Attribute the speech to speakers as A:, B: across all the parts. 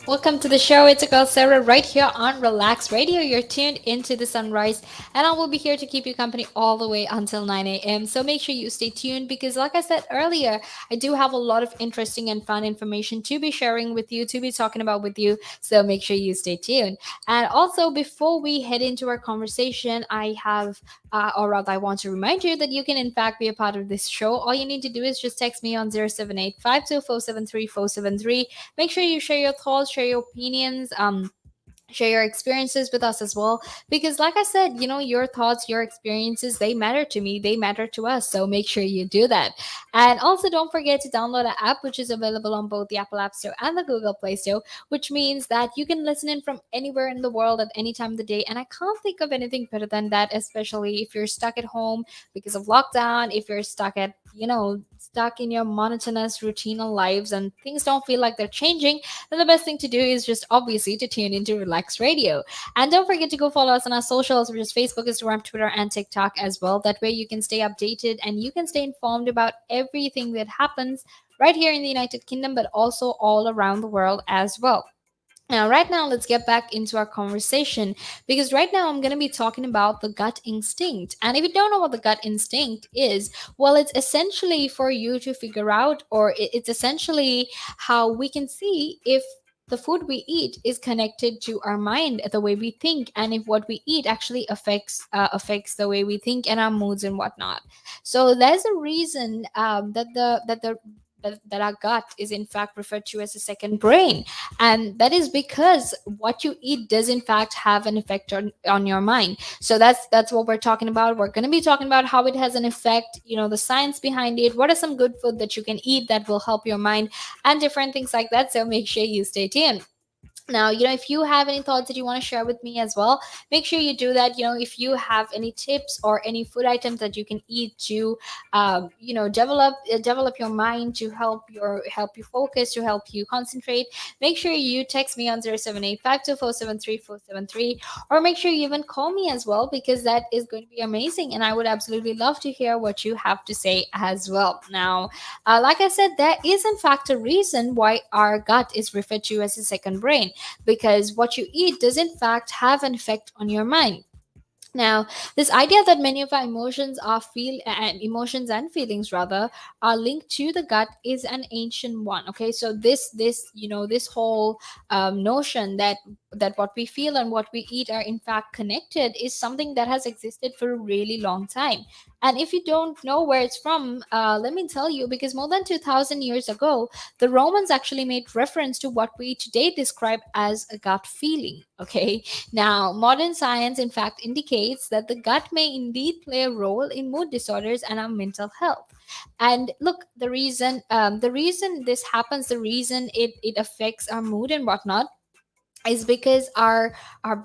A: Welcome to the show. It's a girl Sarah right here on Relax Radio. You're tuned into the sunrise, and I will be here to keep you company all the way until 9 a.m. So make sure you stay tuned because, like I said earlier, I do have a lot of interesting and fun information to be sharing with you, to be talking about with you. So make sure you stay tuned. And also, before we head into our conversation, or rather, I want to remind you that you can, in fact, be a part of this show. All you need to do is just text me on 078 Make sure you share your thoughts, share your opinions, share your experiences with us as well, because like I said, your thoughts, your experiences, they matter to me, they matter to us, so make sure you do that. And also, don't forget to download our app, which is available on both the Apple App Store and the Google Play Store, which means that you can listen in from anywhere in the world at any time of the day. And I can't think of anything better than that, especially if you're stuck at home because of lockdown, if you're stuck in your monotonous routine lives and things don't feel like they're changing, then the best thing to do is just obviously to tune into Relax Radio. And don't forget to go follow us on our socials, which is Facebook, Instagram, Twitter, and TikTok as well. That way you can stay updated and you can stay informed about everything that happens right here in the United Kingdom, but also all around the world as well. Now, right now, let's get back into our conversation because right now I'm going to be talking about the gut instinct. And if you don't know what the gut instinct is, well, it's essentially for you to figure out, or it's essentially how we can see if the food we eat is connected to our mind, the way we think, and if what we eat actually affects the way we think and our moods and whatnot. So there's a reason that our gut is in fact referred to as a second brain, and that is because what you eat does in fact have an effect on your mind. So that's what we're talking about. We're going to be talking about how it has an effect, the science behind it, what are some good food that you can eat that will help your mind, and different things like that. So make sure you stay tuned. Now, if you have any thoughts that you want to share with me as well, make sure you do that. If you have any tips or any food items that you can eat to develop your mind, to help you focus, to help you concentrate, make sure you text me on 078 or make sure you even call me as well, because that is going to be amazing and I would absolutely love to hear what you have to say as well. Now, like I said, there is in fact a reason why our gut is referred to as a second brain, because what you eat does in fact have an effect on your mind. Now, this idea that many of our emotions and feelings rather are linked to the gut is an ancient one. Okay, so this whole notion that what we feel and what we eat are in fact connected is something that has existed for a really long time. And if you don't know where it's from, let me tell you, because more than 2,000 years ago, the Romans actually made reference to what we today describe as a gut feeling. Okay, now, modern science, in fact, indicates that the gut may indeed play a role in mood disorders and our mental health. And look, the reason this happens, the reason it affects our mood and whatnot, is because our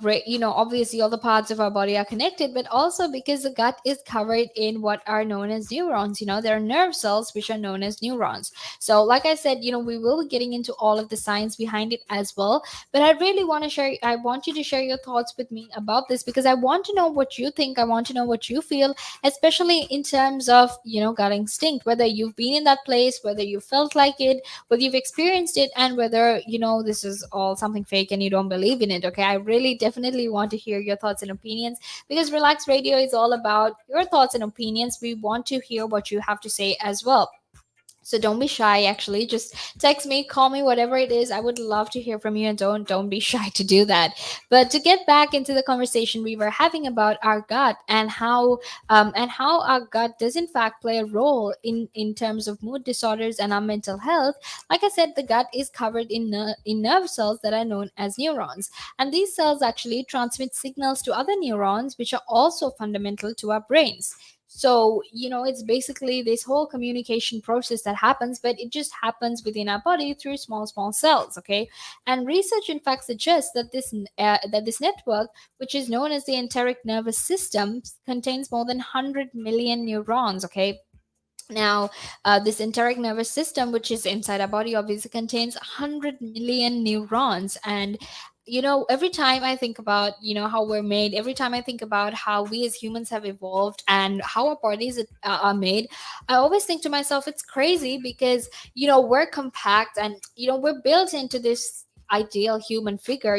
A: brain, obviously all the parts of our body are connected, but also because the gut is covered in what are known as neurons. There are nerve cells which are known as neurons. So like I said, we will be getting into all of the science behind it as well, but I want you to share your thoughts with me about this, because I want to know what you think, I want to know what you feel, especially in terms of gut instinct, whether you've been in that place, whether you felt like it, whether you've experienced it, and whether this is all something fake and you don't believe in it. Okay, I really definitely want to hear your thoughts and opinions, because Relax Radio is all about your thoughts and opinions. We want to hear what you have to say as well. So don't be shy. Actually, just text me, call me, whatever it is. I would love to hear from you, and don't be shy to do that. But to get back into the conversation we were having about our gut and how our gut does in fact play a role in terms of mood disorders and our mental health. Like I said, the gut is covered in nerve cells that are known as neurons, and these cells actually transmit signals to other neurons, which are also fundamental to our brains. So, it's basically this whole communication process that happens, but it just happens within our body through small, small cells. Okay. And research, in fact, suggests that this network, which is known as the enteric nervous system, contains more than 100 million neurons. Okay. Now, this enteric nervous system, which is inside our body, obviously contains 100 million neurons. And every time I think about how we're made, every time I think about how we as humans have evolved and how our bodies are made, I always think to myself, it's crazy because we're compact and we're built into this. ideal human figure,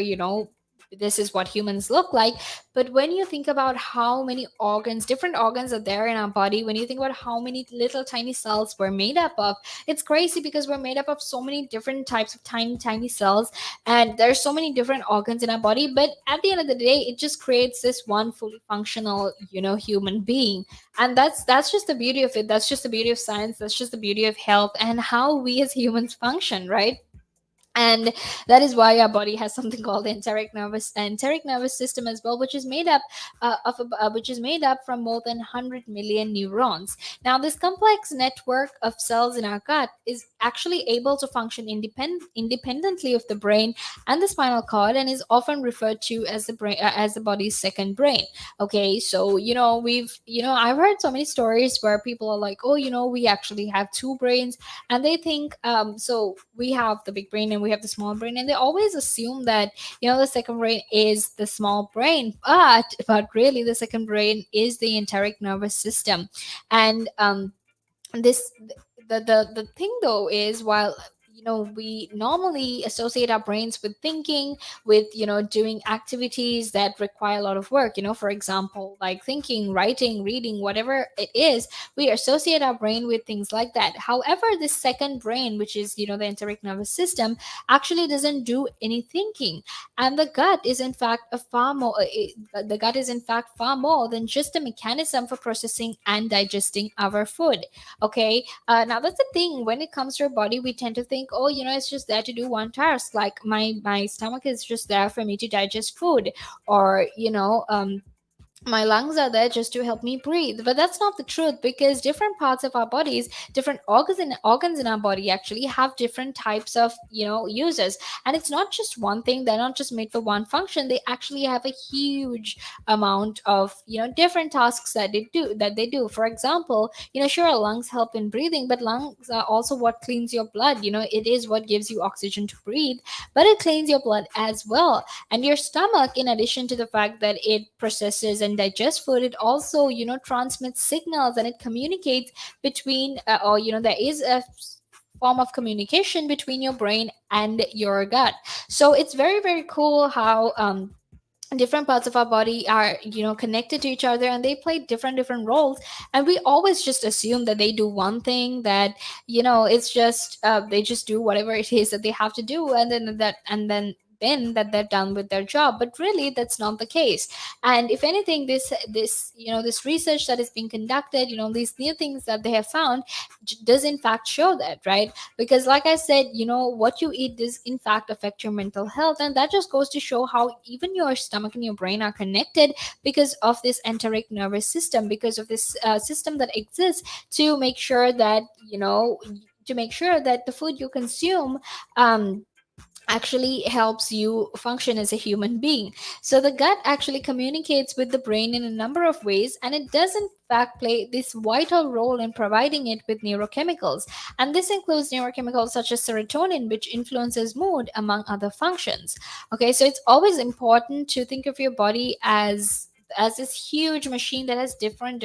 A: this is what humans look like. But when you think about how many organs, different organs are there in our body, when you think about how many little tiny cells we're made up of, it's crazy because we're made up of so many different types of tiny, tiny cells. And there's so many different organs in our body. But at the end of the day, it just creates this one fully functional, human being. And that's just the beauty of it. That's just the beauty of science. That's just the beauty of health and how we as humans function, right? And that is why our body has something called the enteric nervous system as well, which is made up which is made up from more than 100 million neurons. Now this complex network of cells in our gut is actually able to function independently of the brain and the spinal cord, and is often referred to as the brain, as the body's second brain. Okay, so I've heard so many stories where people are like, oh, we actually have two brains. And they think, so we have the big brain and we have the small brain, and they always assume that the second brain is the small brain, but really the second brain is the enteric nervous system. And this the thing though is, while we normally associate our brains with thinking, with doing activities that require a lot of work, for example, like thinking, writing, reading, whatever it is, we associate our brain with things like that. However, this second brain, which is the enteric nervous system, actually doesn't do any thinking. And the gut is in fact the gut is in fact far more than just a mechanism for processing and digesting our food. Okay, now that's the thing. When it comes to our body, we tend to think, oh, it's just there to do one task. Like my stomach is just there for me to digest food, or my lungs are there just to help me breathe. But that's not the truth, because different parts of our bodies, different organs in our body actually have different types of uses. And it's not just one thing. They're not just made for one function. They actually have a huge amount of different tasks that they do. For example, sure, our lungs help in breathing, but lungs are also what cleans your blood. It is what gives you oxygen to breathe, but it cleans your blood as well. And your stomach, in addition to the fact that it processes and digests food, it also transmits signals, and it communicates between or there is a form of communication between your brain and your gut. So it's very, very cool how different parts of our body are connected to each other, and they play different roles. And we always just assume that they do one thing, that it's just they just do whatever it is that they have to do, and then that they're done with their job. But really, that's not the case. And if anything, this research that is being conducted, these new things that they have found, does in fact show that, right? Because like I said, what you eat does in fact affect your mental health. And that just goes to show how even your stomach and your brain are connected, because of this enteric nervous system, because of this system that exists to make sure that the food you consume actually helps you function as a human being. So the gut actually communicates with the brain in a number of ways, and it does in fact play this vital role in providing it with neurochemicals. And this includes neurochemicals such as serotonin, which influences mood, among other functions. Okay, so it's always important to think of your body as this huge machine that has different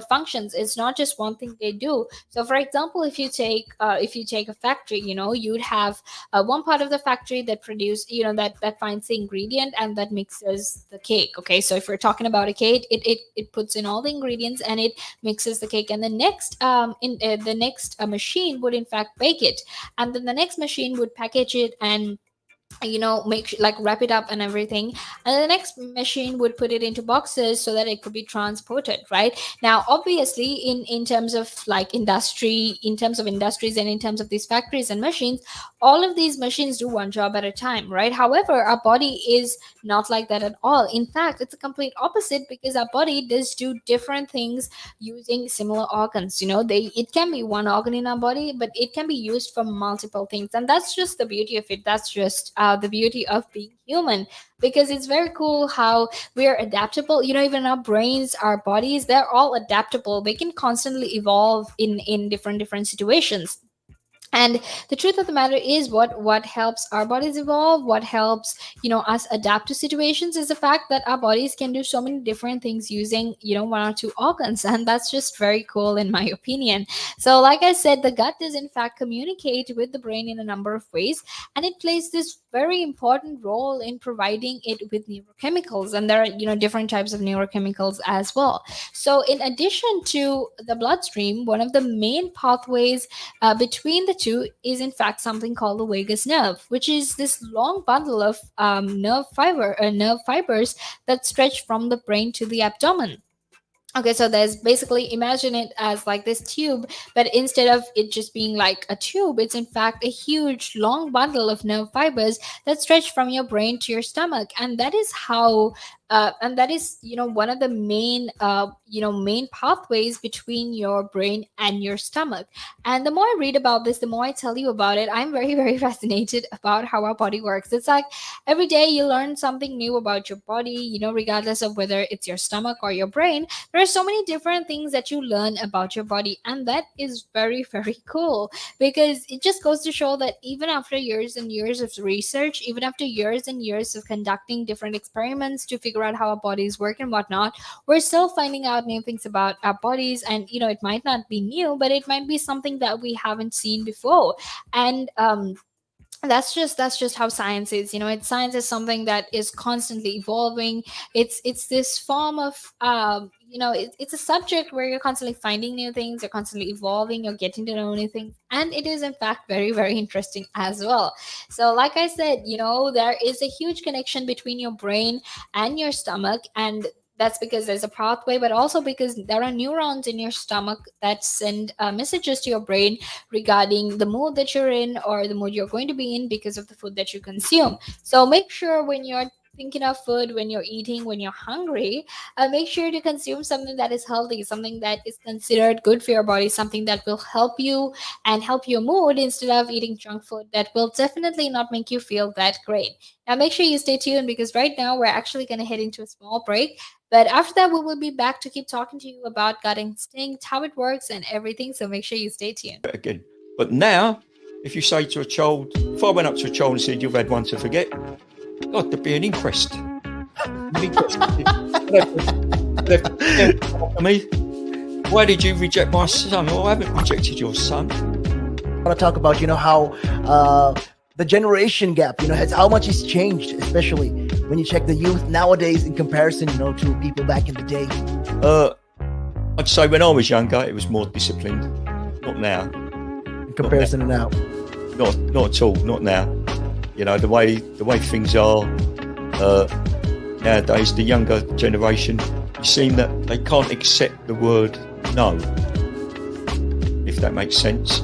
A: functions. It's not just one thing they do. So for example, if you take a factory, you'd have one part of the factory that produce that finds the ingredient and that mixes the cake. Okay, so if we're talking about a cake, it puts in all the ingredients and it mixes the cake. And the next machine would in fact bake it, and then the next machine would package it and like wrap it up and everything. And the next machine would put it into boxes so that it could be transported. Right now, obviously, in terms of like industries and in terms of these factories and machines, all of these machines do one job at a time, right? However, our body is not like that at all. In fact, it's a complete opposite, because our body does do different things using similar organs. It can be one organ in our body, but it can be used for multiple things. And that's just the beauty of it. That's just the beauty of being human, because it's very cool how we are adaptable. Even our brains, our bodies, they're all adaptable. They can constantly evolve in different situations. And the truth of the matter is, what helps our bodies evolve, what helps, us adapt to situations, is the fact that our bodies can do so many different things using, one or two organs. And that's just very cool in my opinion. So like I said, the gut does in fact communicate with the brain in a number of ways, and it plays this very important role in providing it with neurochemicals. And there are, different types of neurochemicals as well. So in addition to the bloodstream, one of the main pathways between the two is in fact something called the vagus nerve, which is this long bundle of nerve fibers that stretch from the brain to the abdomen. Okay, so there's basically, imagine it as like this tube, but instead of it just being like a tube, it's in fact a huge long bundle of nerve fibers that stretch from your brain to your stomach. And that is how and that is, one of the main pathways between your brain and your stomach. And the more I read about this, the more I tell you about it, I'm very, very fascinated about how our body works. It's like every day you learn something new about your body, regardless of whether it's your stomach or your brain. There are so many different things that you learn about your body, and that is very, very cool, because it just goes to show that even after years and years of research, even after years and years of conducting different experiments to figure out how our bodies work and whatnot, we're still finding out new things about our bodies. And it might not be new, but it might be something that we haven't seen before. And that's just how science is. Science is something that is constantly evolving. It's this form of it's a subject where you're constantly finding new things, you're constantly evolving, you're getting to know new things, and it is in fact very, very interesting as well. So like I said, there is a huge connection between your brain and your stomach, and that's because there's a pathway, but also because there are neurons in your stomach that send messages to your brain regarding the mood that you're in or the mood you're going to be in because of the food that you consume. So make sure when you're thinking of food, when you're eating, when you're hungry, make sure to consume something that is healthy, something that is considered good for your body, something that will help you and help your mood, instead of eating junk food that will definitely not make you feel that great. Now make sure you stay tuned, because right now we're actually going to head into a small break. But after that, we will be back to keep talking to you about gut instinct, how it works, and everything. So make sure you stay tuned.
B: Again. But now, if you say to a child, if I went up to a child and said, "You've had one to forget," God, there'd be an inquest. Me, why did you reject my son? Well, I haven't rejected your son.
C: I want to talk about, how the generation gap, how much it's changed, especially when you check the youth nowadays in comparison, to people back in the day.
B: I'd say when I was younger, it was more disciplined. Not now.
C: In comparison to now.
B: Not at all. Not now. The way things are nowadays, the younger generation, you seem that they can't accept the word no, if that makes sense.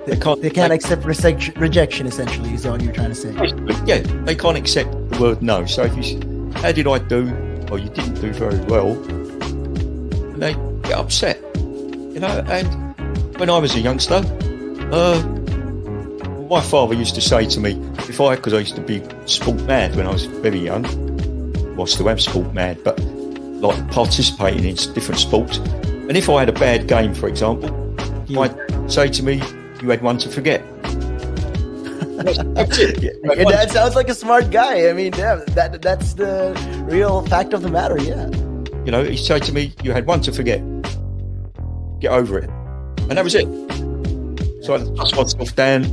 C: They can't accept rejection, essentially, is all you're trying to say.
B: Yeah, they can't accept the word no. So if you, how did I do? Or you didn't do very well, and they get upset. And when I was a youngster, my father used to say to me, because I used to be sport mad when I was very young. Well, I still am sport mad, but like participating in different sports. And if I had a bad game, for example, he might say to me, "You had one to forget."
C: That's it. Your dad sounds like a smart guy. I mean, yeah, that's the real fact of the matter, yeah.
B: He'd say to me, "You had one to forget. Get over it." And that was it. So I dust myself down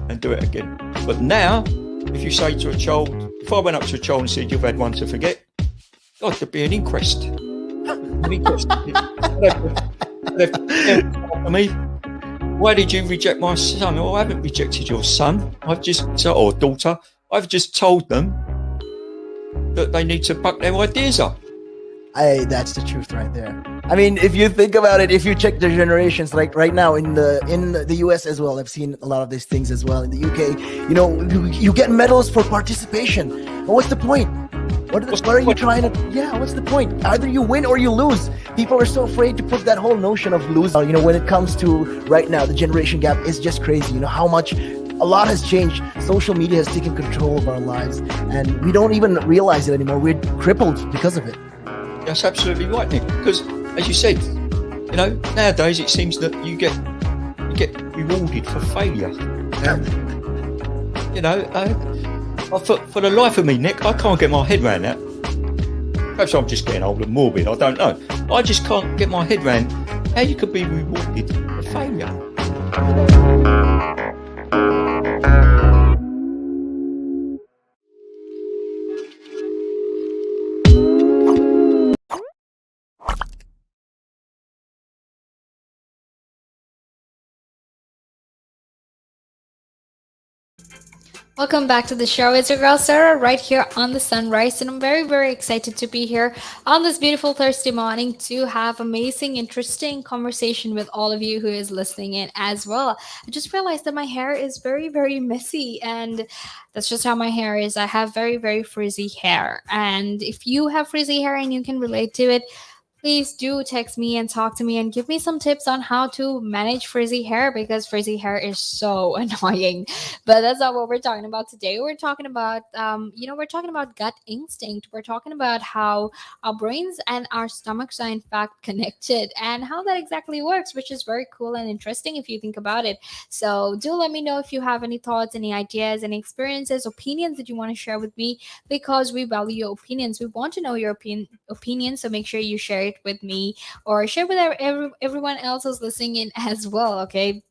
B: and do it again. But now, if you say to a child, if I went up to a child and said, "You've had one to forget," God, there'd be an inquest. An inquest. Me, why did you reject my son? Well, I haven't rejected your son. Or daughter. I've just told them that they need to buck their ideas up.
C: That's the truth right there. I mean, if you think about it, if you check the generations, like right now in the US as well, I've seen a lot of these things as well. In the UK, you get medals for participation. But what's the point? What are you trying to? Yeah, what's the point? Either you win or you lose. People are so afraid to put that whole notion of losing. When it comes to right now, the generation gap is just crazy. How much a lot has changed. Social media has taken control of our lives, and we don't even realize it anymore. We're crippled because of it.
B: That's absolutely right, Nick. Because, as you said, nowadays it seems that you get get rewarded for failure. You know, for the life of me, Nick, I can't get my head around that. Perhaps I'm just getting old and morbid, I don't know. I just can't get my head around how you could be rewarded for failure.
A: Welcome back to the show. It's your girl Sarah right here on the Sunrise, and I'm very, very excited to be here on this beautiful Thursday morning to have amazing, interesting conversation with all of you who is listening in as well. I just realized that my hair is very, very messy, and that's just how my hair is. I have very, very frizzy hair, and if you have frizzy hair and you can relate to it, please do text me and talk to me and give me some tips on how to manage frizzy hair, because frizzy hair is so annoying. But that's not what we're talking about today. We're talking about, we're talking about gut instinct. We're talking about how our brains and our stomachs are in fact connected and how that exactly works, which is very cool and interesting if you think about it. So do let me know if you have any thoughts, any ideas, any experiences, opinions that you want to share with me, because we value your opinions. We want to know your opinion. So make sure you share it with me or share with everyone else who's listening in as well. Okay.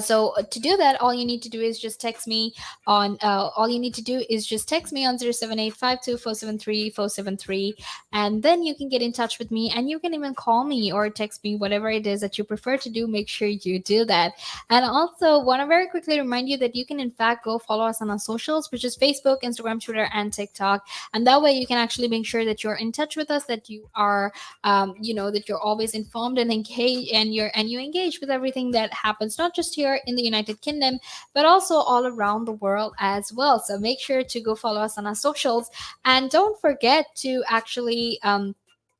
A: So to do that, all you need to do is just text me on. All you need to do is just text me on 07852473473, and then you can get in touch with me, and you can even call me or text me, whatever it is that you prefer to do. Make sure you do that. And also, want to very quickly remind you that you can in fact go follow us on our socials, which is Facebook, Instagram, Twitter, and TikTok, and that way you can actually make sure that you're in touch with us, that you are, that you're always informed and engaged, and you engage with everything that happens, not just here in the United Kingdom, but also all around the world as well. So make sure to go follow us on our socials, and don't forget to actually go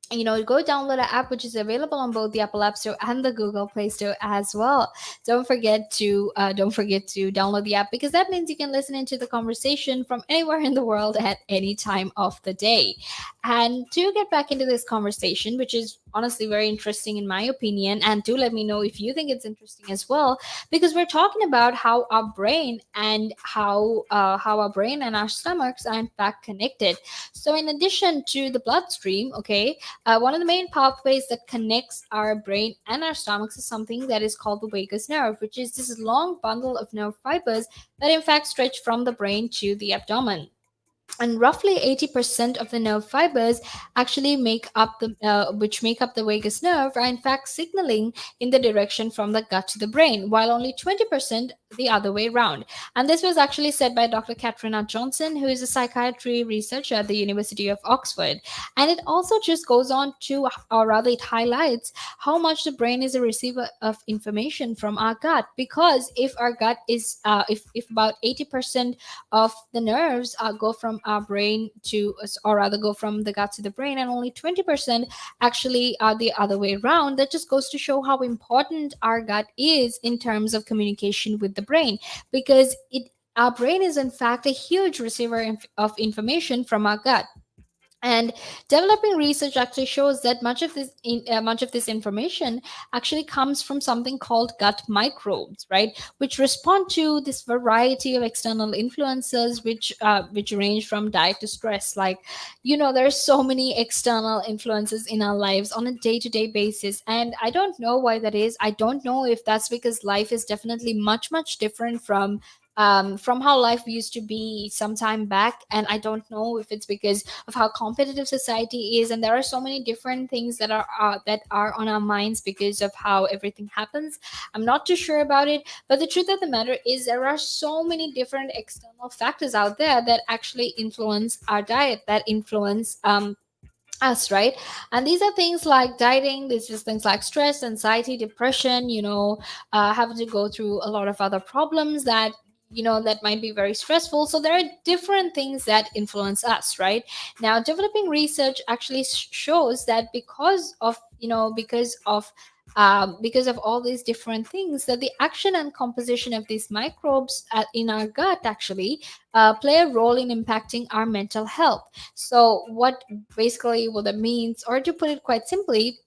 A: download an app which is available on both the Apple App Store and the Google Play Store as well. Don't forget to download the app, because that means you can listen into the conversation from anywhere in the world at any time of the day. And to get back into this conversation, which is honestly very interesting in my opinion, and do let me know if you think it's interesting as well, because we're talking about how our brain and how our brain and our stomachs are in fact connected. So in addition to the bloodstream, okay, one of the main pathways that connects our brain and our stomachs is something that is called the vagus nerve, which is this long bundle of nerve fibers that in fact stretch from the brain to the abdomen. And roughly 80% of the nerve fibers actually make up the vagus nerve are in fact signaling in the direction from the gut to the brain, while only 20% the other way around. And this was actually said by Dr. Katrina Johnson, who is a psychiatry researcher at the University of Oxford. And it also just goes on to, or rather it highlights how much the brain is a receiver of information from our gut, because if our gut is if about 80% of the nerves go from our brain to, or rather go from the gut to the brain, and only 20% actually are the other way around. That just goes to show how important our gut is in terms of communication with the brain, because our brain is in fact a huge receiver of information from our gut. And developing research actually shows that much of this information actually comes from something called gut microbes, right, which respond to this variety of external influences, which range from diet to stress. Like, there's so many external influences in our lives on a day-to-day basis, and I don't know why that is. I don't know if that's because life is definitely much, much different from how life used to be some time back. And I don't know if it's because of how competitive society is, and there are so many different things that are on our minds because of how everything happens. I'm not too sure about it, but the truth of the matter is there are so many different external factors out there that actually influence our diet, that influence us, right? And these are things like dieting, this is things like stress, anxiety, depression, having to go through a lot of other problems that might be very stressful. So there are different things that influence us, right? Now, developing research actually shows that because of all these different things, that the action and composition of these microbes in our gut actually play a role in impacting our mental health. So what that means, or to put it quite simply,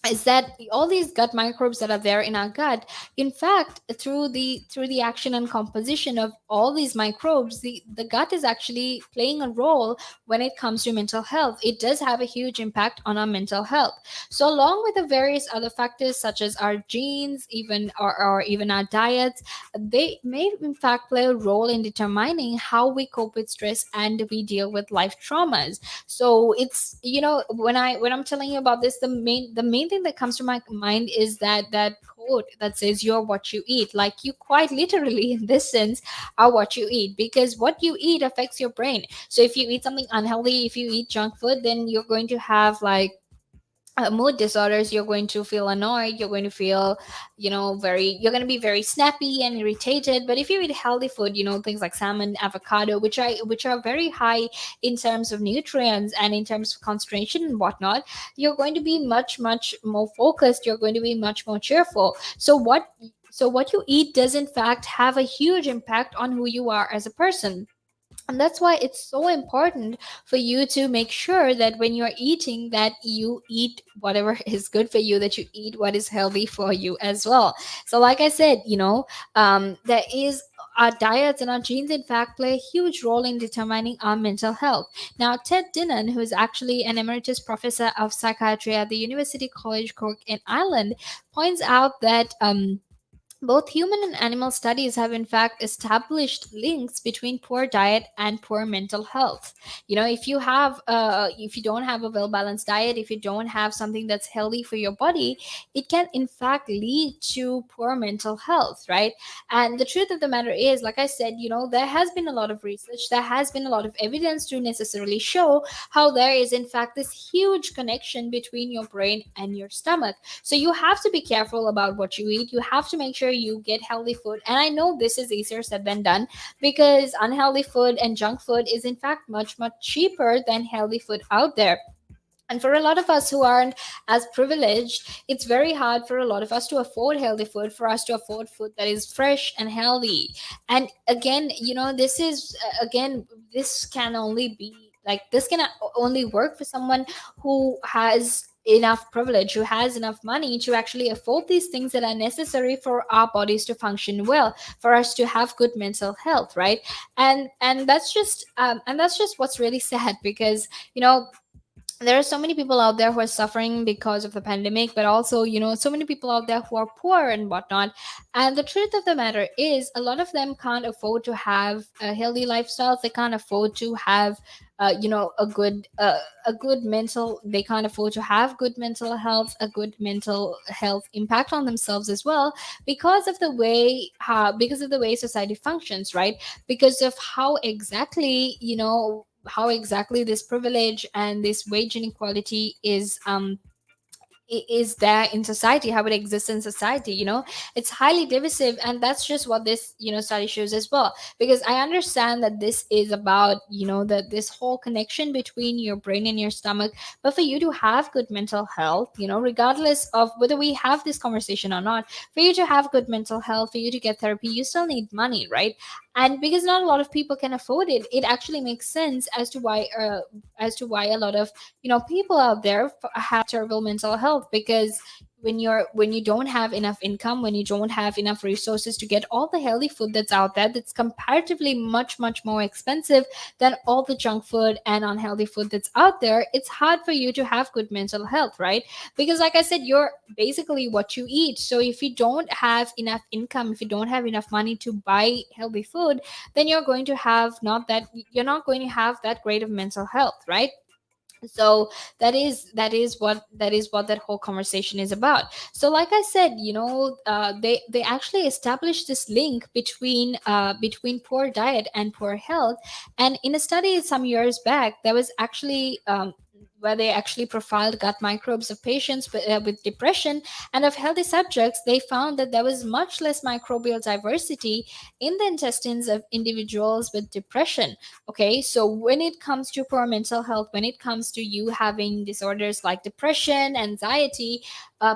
A: is that all these gut microbes that are there in our gut, in fact, through the action and composition of all these microbes, the gut is actually playing a role when it comes to mental health. It does have a huge impact on our mental health. So along with the various other factors such as our genes, even or even our diets, they may in fact play a role in determining how we cope with stress and we deal with life traumas. So it's, when I'm telling you about this, the main thing that comes to my mind is that quote that says you're what you eat. Like, you quite literally in this sense are what you eat, because what you eat affects your brain. So if you eat something unhealthy, if you eat junk food, then you're going to have like mood disorders. You're going to feel annoyed, you're going to feel, you're going to be very snappy and irritated. But if you eat healthy food, things like salmon, avocado, which are very high in terms of nutrients and in terms of concentration and whatnot, you're going to be much much more focused, you're going to be much more cheerful. So what you eat does in fact have a huge impact on who you are as a person. And that's why it's so important for you to make sure that when you're eating, that you eat whatever is good for you, that you eat what is healthy for you as well. So like I said, there is our diets and our genes in fact play a huge role in determining our mental health. Now, Ted Dinnan, who is actually an emeritus professor of psychiatry at the University College Cork in Ireland, points out that both human and animal studies have in fact established links between poor diet and poor mental health. If you don't have a well balanced diet, if you don't have something that's healthy for your body, it can in fact lead to poor mental health, right? And the truth of the matter is, like I said, there has been a lot of research, there has been a lot of evidence to necessarily show how there is in fact this huge connection between your brain and your stomach. So you have to be careful about what you eat. You have to make sure you get healthy food. And I know this is easier said than done, because unhealthy food and junk food is in fact much, much cheaper than healthy food out there. And for a lot of us who aren't as privileged, it's very hard for a lot of us to afford healthy food, for us to afford food that is fresh and healthy. And again, this can only be like, this can only work for someone who has enough privilege, who has enough money to actually afford these things that are necessary for our bodies to function well, for us to have good mental health, right? And that's just what's really sad, because there are so many people out there who are suffering because of the pandemic, but also, so many people out there who are poor and whatnot. And the truth of the matter is, a lot of them can't afford to have a healthy lifestyle. They can't afford to have, a good mental. They can't afford to have good mental health, a good mental health impact on themselves as well, because of the way society functions, right? Because of how exactly this privilege and this wage inequality is there in society, how it exists in society. It's highly divisive, and that's just what this study shows as well. Because I understand that this is about that this whole connection between your brain and your stomach. But for you to have good mental health, regardless of whether we have this conversation or not, for you to have good mental health, for you to get therapy, you still need money, right? And because not a lot of people can afford it, it actually makes sense as to why a lot of people out there have terrible mental health. Because when you don't have enough income, when you don't have enough resources to get all the healthy food that's out there, that's comparatively much much more expensive than all the junk food and unhealthy food that's out there, it's hard for you to have good mental health, right? Because like I said, you're basically what you eat. So if you don't have enough income, if you don't have enough money to buy healthy food, then you're not going to have that great of mental health, right? So that is what that whole conversation is about. So like I said, they actually established this link between poor diet and poor health. And in a study some years back, there was actually where they actually profiled gut microbes of patients with depression and of healthy subjects. They found that there was much less microbial diversity in the intestines of individuals with depression. Okay, so when it comes to poor mental health, when it comes to you having disorders like depression, anxiety,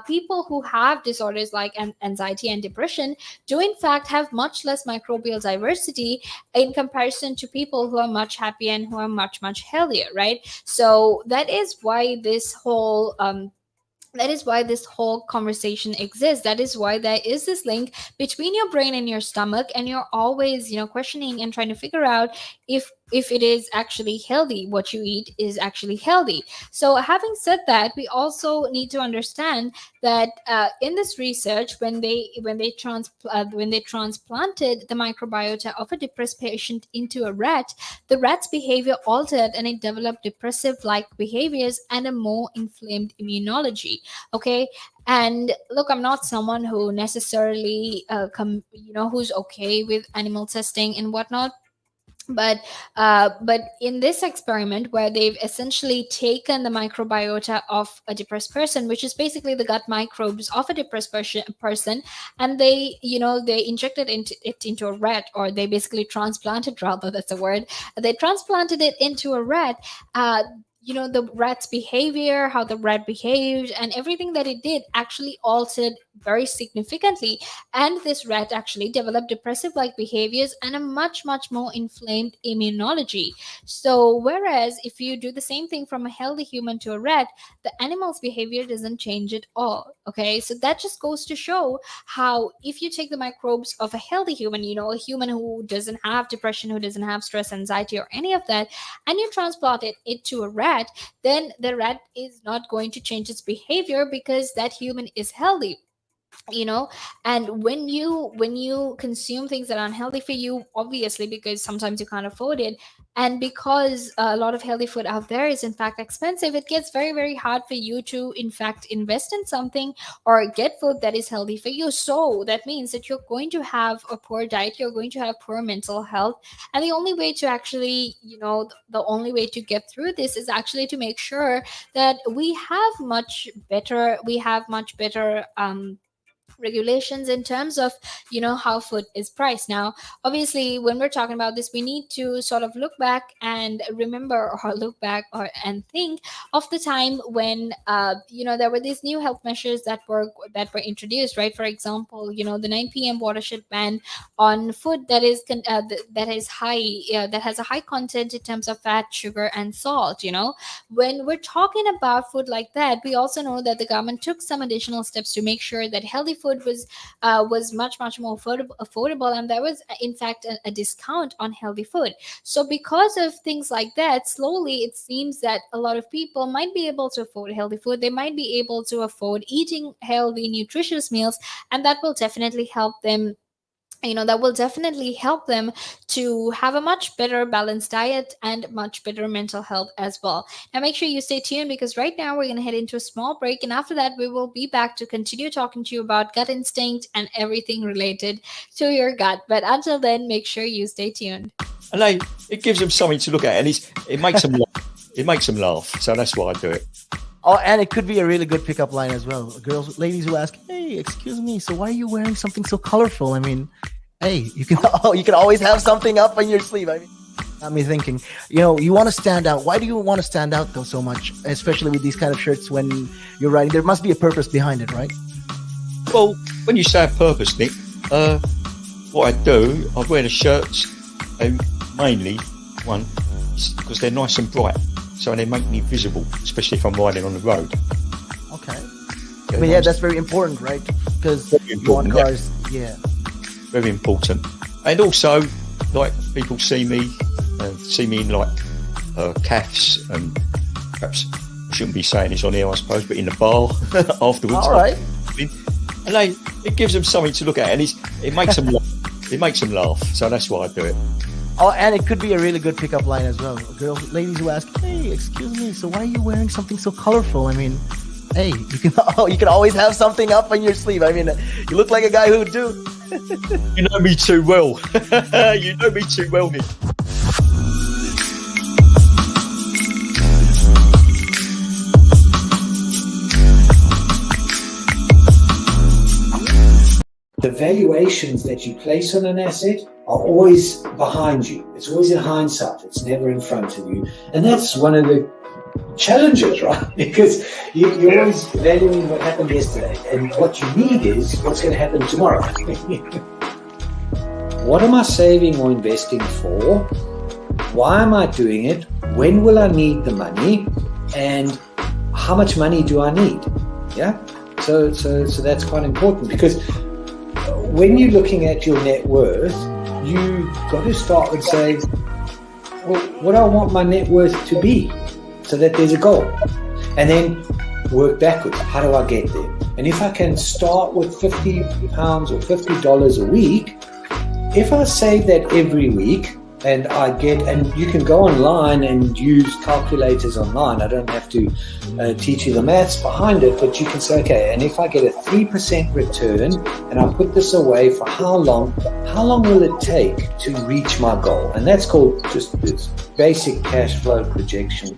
A: people who have disorders like anxiety and depression do in fact have much less microbial diversity in comparison to people who are much happier and who are much much healthier, right? So that is why That is why this whole conversation exists. That is why there is this link between your brain and your stomach, and you're always, questioning and trying to figure out if it is actually healthy, what you eat is actually healthy. So having said that, we also need to understand that in this research, when they transplanted the microbiota of a depressed patient into a rat, the rat's behavior altered and it developed depressive like behaviors and a more inflamed immunology. Okay. And look, I'm not someone who necessarily who's okay with animal testing and whatnot, but in this experiment where they've essentially taken the microbiota of a depressed person, which is basically the gut microbes of a depressed person, and they injected it into a rat, or they basically transplanted, rather, that's a word, they transplanted it into a rat. The rat's behavior, how the rat behaved, and everything that it did actually altered very significantly. And this rat actually developed depressive like behaviors and a much, much more inflamed immunology. So, whereas if you do the same thing from a healthy human to a rat, the animal's behavior doesn't change at all. Okay, so that just goes to show how if you take the microbes of a healthy human, a human who doesn't have depression, who doesn't have stress, anxiety, or any of that, and you transplant it to a rat, then the rat is not going to change its behavior because that human is healthy. And when you consume things that are unhealthy for you, obviously, because sometimes you can't afford it, and because a lot of healthy food out there is in fact expensive, it gets very, very hard for you to in fact invest in something or get food that is healthy for you. So that means that you're going to have a poor diet, you're going to have poor mental health, and the only way to actually, the only way to get through this is actually to make sure that we have much better regulations in terms of how food is priced. Now, obviously, when we're talking about this, we need to sort of look back and remember, or look back or and think of the time when there were these new health measures that were introduced, right? For example, the 9 p.m. watershed ban on food that has a high content in terms of fat, sugar, and salt. When we're talking about food like that, we also know that the government took some additional steps to make sure that healthy food was much, much more affordable, and there was in fact a discount on healthy food. So because of things like that, slowly it seems that a lot of people might be able to afford healthy food. They might be able to afford eating healthy, nutritious meals, and that will definitely help them to have a much better balanced diet and much better mental health as well. Now, make sure you stay tuned, because right now we're going to head into a small break, and after that we will be back to continue talking to you about gut instinct and everything related to your gut. But until then, make sure you stay tuned.
B: And it gives them something to look at, and it makes them laugh. It makes them laugh, so that's why I do it.
C: Oh, and it could be a really good pickup line as well. Ladies who ask, "Hey, excuse me, so why are you wearing something so colorful?" I mean, hey, you can always have something up on your sleeve. I mean, got me thinking. You want to stand out. Why do you want to stand out though so much, especially with these kind of shirts when you're riding? There must be a purpose behind it, right?
B: Well, when you say a purpose, Nick, what I do, I wear the shirts, and mainly one, because they're nice and bright. So they make me visible, especially if I'm riding on the road.
C: Okay. Yeah, that's very important, right? Because you want cars, yeah.
B: Very important. And also, like, people see me in like calves, and perhaps I shouldn't be saying this on here, I suppose, but in the bar afterwards.
C: All right.
B: And it gives them something to look at, and it makes them laugh. It makes them laugh. So that's why I do it.
C: Oh, and it could be a really good pickup line as well. Ladies who ask, "Hey, excuse me, so why are you wearing something so colorful?" I mean, hey, you can always have something up on your sleeve. I mean, you look like a guy who would do.
B: You know me too well. You know me too well, Nick.
D: The valuations that you place on an asset are always behind you. It's always in hindsight. It's never in front of you. And that's one of the challenges, right? Because you're always valuing what happened yesterday. And what you need is what's going to happen tomorrow. What am I saving or investing for? Why am I doing it? When will I need the money? And how much money do I need? Yeah. So that's quite important, because when you're looking at your net worth, you got to start and say, well, what do I want my net worth to be, so that there's a goal, and then work backwards. How do I get there? And if I can start with £50 or $50 a week, if I save that every week, and you can go online and use calculators online. I don't have to teach you the maths behind it, but you can say, okay, and if I get a 3% return and I put this away for how long will it take to reach my goal? And that's called just this basic cash flow projection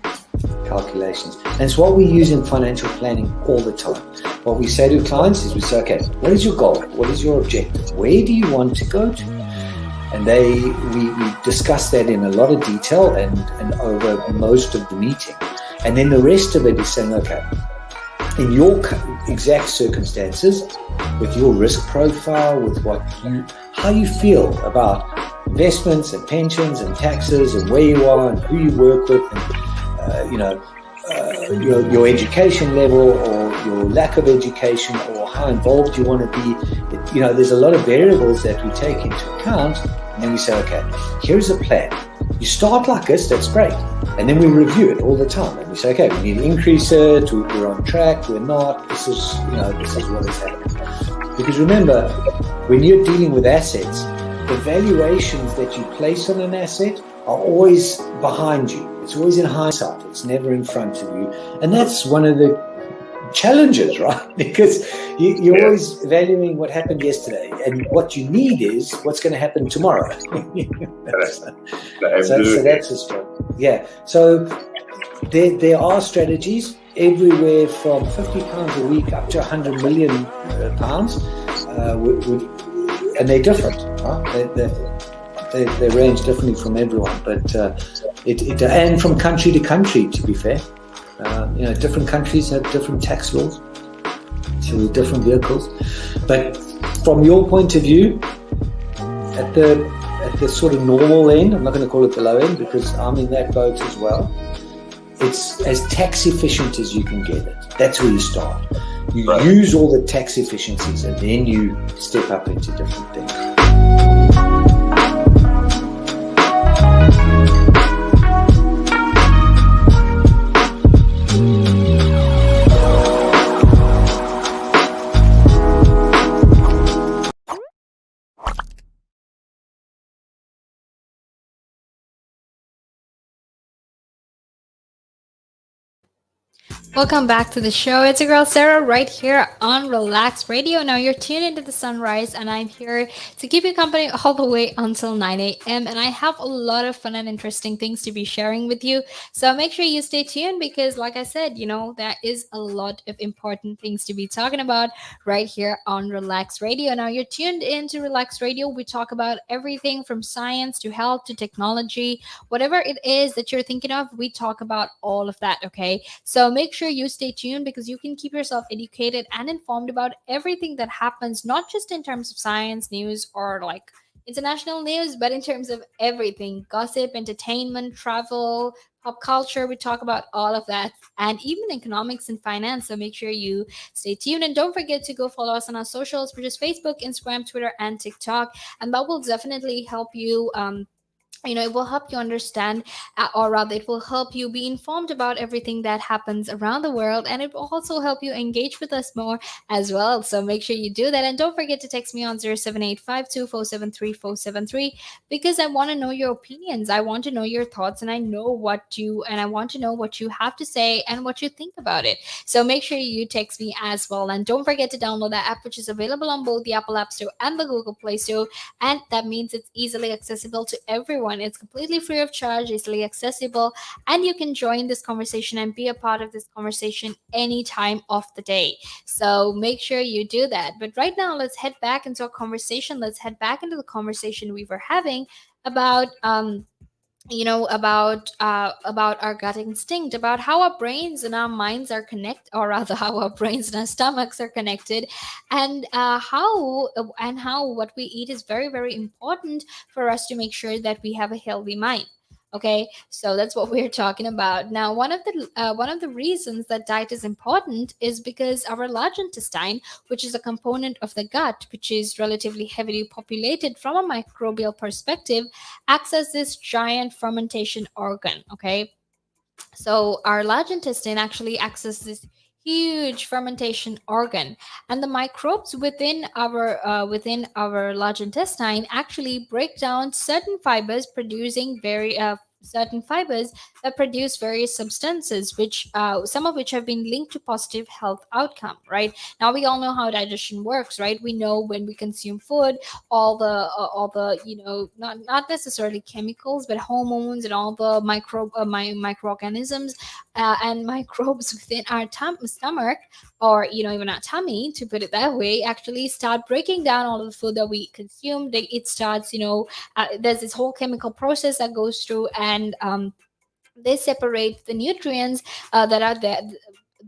D: calculations. And it's what we use in financial planning all the time. What we say to clients is we say, okay, what is your goal? What is your objective? Where do you want to go to? And we discuss that in a lot of detail and over most of the meeting. And then the rest of it is saying, okay, in your exact circumstances, with your risk profile, with how you feel about investments and pensions and taxes and where you are and who you work with, and your education level or your lack of education or how involved you want to be. There's a lot of variables that we take into account, and then we say, okay, here's a plan. You start like this, that's great. And then we review it all the time. And we say, okay, we need to increase it, we're on track, we're not, this is what is happening. Because remember, when you're dealing with assets, the valuations that you place on an asset are always behind you. It's always in hindsight. It's never in front of you. And that's one of the challenges, right? Because you're always valuing what happened yesterday, and what you need is what's going to happen tomorrow. So that's a struggle. Yeah. So there are strategies everywhere from £50 a week up to £100 million, and they're different, right? They range differently from everyone, but and from country to country, to be fair. Different countries have different tax laws, so different vehicles. But from your point of view, at the sort of normal end, I'm not going to call it the low end because I'm in that boat as well. It's as tax efficient as you can get it. That's where you start. You use all the tax efficiencies, and then you step up into different things.
A: Welcome back to the show. It's your girl Sarah right here on Relaks Radio. Now you're tuned into the sunrise, and I'm here to keep you company all the way until 9 a.m. And I have a lot of fun and interesting things to be sharing with you. So make sure you stay tuned because, like I said, there is a lot of important things to be talking about right here on Relaks Radio. Now you're tuned into Relaks Radio. We talk about everything from science to health to technology, whatever it is that you're thinking of. We talk about all of that. Okay, so make sure you stay tuned because you can keep yourself educated and informed about everything that happens, not just in terms of science news or like international news, but in terms of everything: gossip, entertainment, travel, pop culture. We talk about all of that, and even economics and finance. So make sure you stay tuned, and don't forget to go follow us on our socials, which is Facebook, Instagram, Twitter, and TikTok, and that will definitely help you it will help you understand, or rather it will help you be informed about everything that happens around the world, and it will also help you engage with us more as well. So make sure you do that, and don't forget to text me on 07852473 because I want to know your opinions. I want to know your thoughts, and I want to know what you have to say and what you think about it. So make sure you text me as well, and don't forget to download that app, which is available on both the Apple App Store and the Google Play Store, and that means it's easily accessible to everyone. It's completely free of charge, easily accessible, and you can join this conversation and be a part of this conversation any time of the day. So make sure you do that. But right now, let's head back into our conversation. Let's head back into the conversation we were having about about our gut instinct, about how our brains and our minds are connected, or rather how our brains and our stomachs are connected, and how what we eat is very, very important for us to make sure that we have a healthy mind. Okay, so that's what we're talking about now. One of the reasons that diet is important is because our large intestine, which is a component of the gut, which is relatively heavily populated from a microbial perspective, acts as this giant fermentation organ. Okay, so our large intestine actually acts as this huge fermentation organ, and the microbes within our large intestine actually break down certain fibers that produce various substances, which some of which have been linked to positive health outcome. Right now, we all know how digestion works. Right, we know when we consume food, all the not necessarily chemicals, but hormones and all the microorganisms and microbes within our stomach, or even our tummy, to put it that way, actually start breaking down all of the food that we consume. It starts, there's this whole chemical process that goes through, and they separate the nutrients that are there,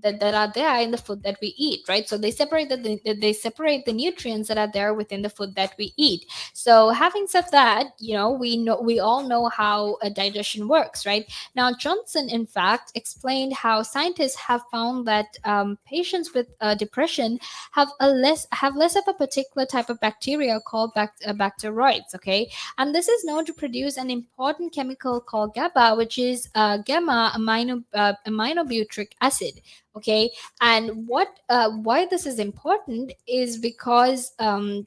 A: that are there in the food that we eat. Right, so they separate the nutrients that are there within the food that we eat. So having said that, we all know how digestion works. Right now, Johnson in fact explained how scientists have found that patients with depression have less of a particular type of bacteria called bacteroids. Okay, and this is known to produce an important chemical called GABA, which is gamma aminobutyric acid. Okay, and why this is important is because that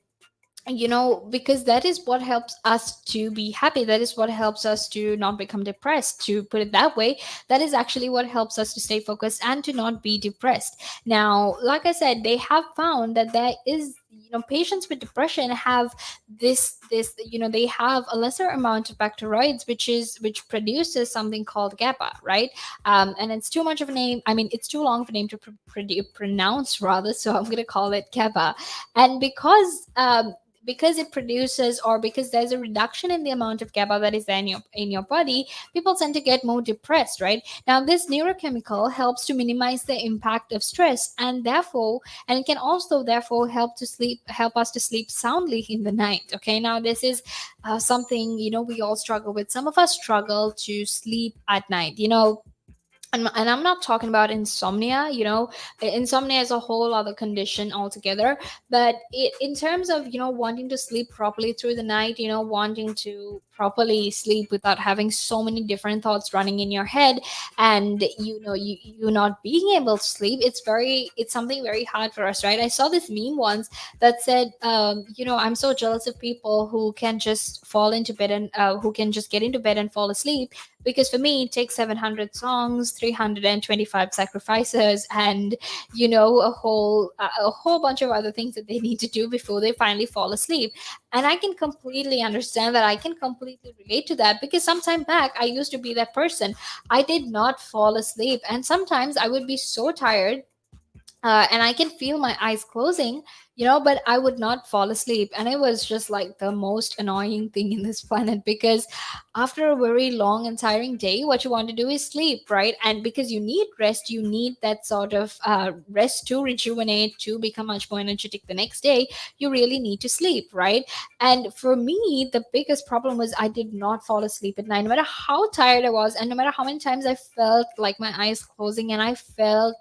A: is what helps us to be happy. That is what helps us to not become depressed, to put it that way. That is actually what helps us to stay focused and to not be depressed. Now, like I said, they have found that there is, patients with depression have they have a lesser amount of bacteroids, which produces something called GABA. Right, and it's too much of a name. I mean, it's too long of a name to pronounce, rather, so I'm going to call it GABA. And because it produces, or because there's a reduction in the amount of GABA that is there in your body, people tend to get more depressed. Right now, this neurochemical helps to minimize the impact of stress, and it can also therefore help us to sleep soundly in the night. Okay, now this is something we all struggle with. Some of us struggle to sleep at night. And I'm not talking about insomnia. Insomnia is a whole other condition altogether. But in terms of wanting to sleep properly through the night, wanting to properly sleep without having so many different thoughts running in your head, and you not being able to sleep, it's something very hard for us. Right, I saw this meme once that said, I'm so jealous of people who can just fall into bed and who can just get into bed and fall asleep, because for me it takes 700 songs, 325 sacrifices, and a whole bunch of other things that they need to do before they finally fall asleep. And I can completely understand that. I can completely relate to that, because sometime back I used to be that person. I did not fall asleep, and sometimes I would be so tired, and I can feel my eyes closing, but I would not fall asleep. And it was just like the most annoying thing in this planet, because after a very long and tiring day, what you want to do is sleep. Right, and because you need rest, you need that sort of rest to rejuvenate, to become much more energetic the next day. You really need to sleep. Right, and for me, the biggest problem was I did not fall asleep at night, no matter how tired I was, and no matter how many times I felt like my eyes closing, and I felt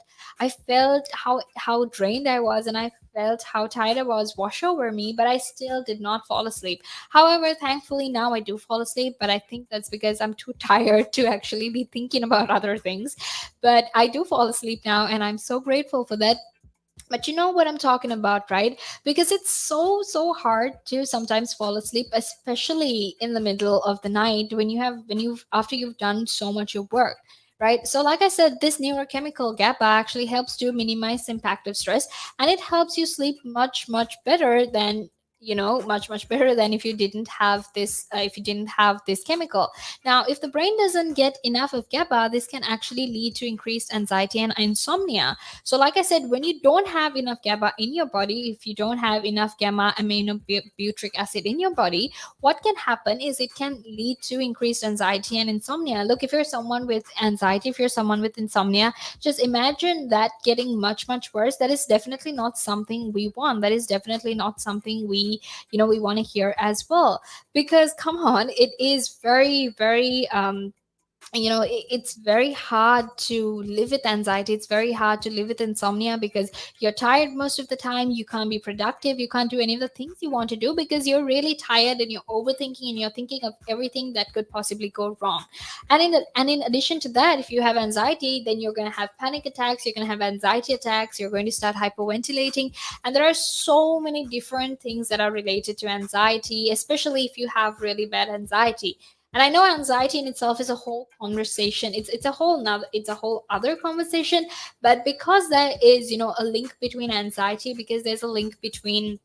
A: how drained I was, and I felt how tired I was wash over me, but I still did not fall asleep. However, thankfully now I do fall asleep, but I think that's because I'm too tired to actually be thinking about other things. But I do fall asleep now, and I'm so grateful for that. But you know what I'm talking about, right? Because it's so hard to sometimes fall asleep, especially in the middle of the night, when you've after you've done so much of work. Right, so like I said, this neurochemical GABA actually helps to minimize the impact of stress, and it helps you sleep much better than much better than if you didn't have this chemical. Now, if the brain doesn't get enough of GABA, this can actually lead to increased anxiety and insomnia. So like I said, when you don't have enough GABA in your body, if you don't have enough gamma aminobutyric acid in your body, what can happen is it can lead to increased anxiety and insomnia. Look, if you're someone with anxiety, if you're someone with insomnia, just imagine that getting much worse. That is definitely not something we want. That is definitely not something we we want to hear as well. Because come on, it is very, very it's very hard to live with anxiety. It's very hard to live with insomnia because you're tired most of the time. You can't be productive. You can't do any of the things you want to do because you're really tired and you're overthinking and you're thinking of everything that could possibly go wrong. And in addition to that, if you have anxiety, then you're going to have panic attacks. You're going to have anxiety attacks. You're going to start hyperventilating. And there are so many different things that are related to anxiety, especially if you have really bad anxiety. And I know anxiety in itself is a whole conversation. It's a whole other conversation. But because there is, a link between anxiety, because there's a link between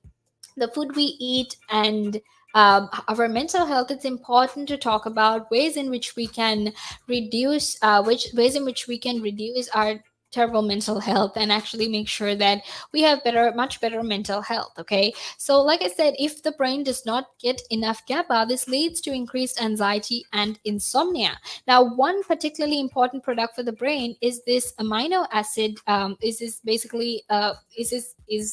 A: the food we eat and our mental health, it's important to talk about ways in which we can reduce which ways in which we can reduce our terrible mental health and actually make sure that we have much better mental health. Okay, so like I said, if the brain does not get enough GABA, this leads to increased anxiety and insomnia. Now, one particularly important product for the brain is this amino acid. Is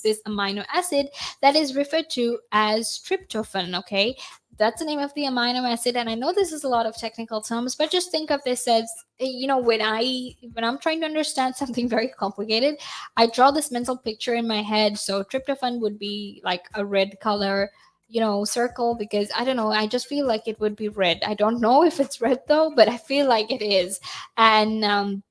A: this amino acid that is referred to as tryptophan. Okay, that's the name of the amino acid. And I know this is a lot of technical terms, but just think of this as, when I'm trying to understand something very complicated, I draw this mental picture in my head. So tryptophan would be like a red color, circle, because I don't know, I just feel like it would be red. I don't know if it's red though, but I feel like it is. And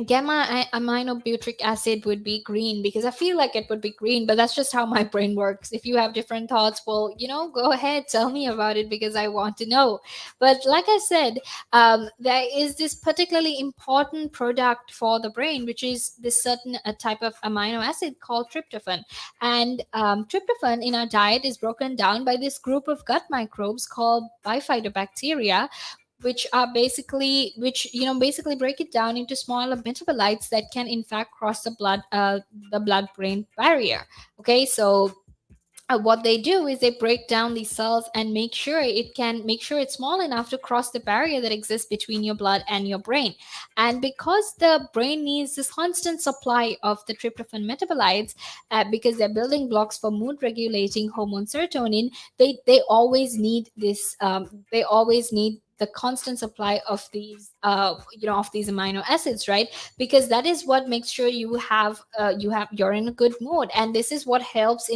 A: gamma aminobutyric acid would be green, because I feel like it would be green, but that's just how my brain works. If you have different thoughts, well, go ahead, tell me about it, because I want to know. But like I said, there is this particularly important product for the brain, which is this certain type of amino acid called tryptophan. And tryptophan in our diet is broken down by this group of gut microbes called bifidobacteria, which basically break it down into smaller metabolites that can in fact cross the blood brain barrier. Okay, so what they do is they break down these cells and make sure it's small enough to cross the barrier that exists between your blood and your brain. And because the brain needs this constant supply of the tryptophan metabolites, because they're building blocks for mood regulating hormone serotonin, they always need the constant supply of these amino acids, right? Because that is what makes sure you're in a good mood. And this is what helps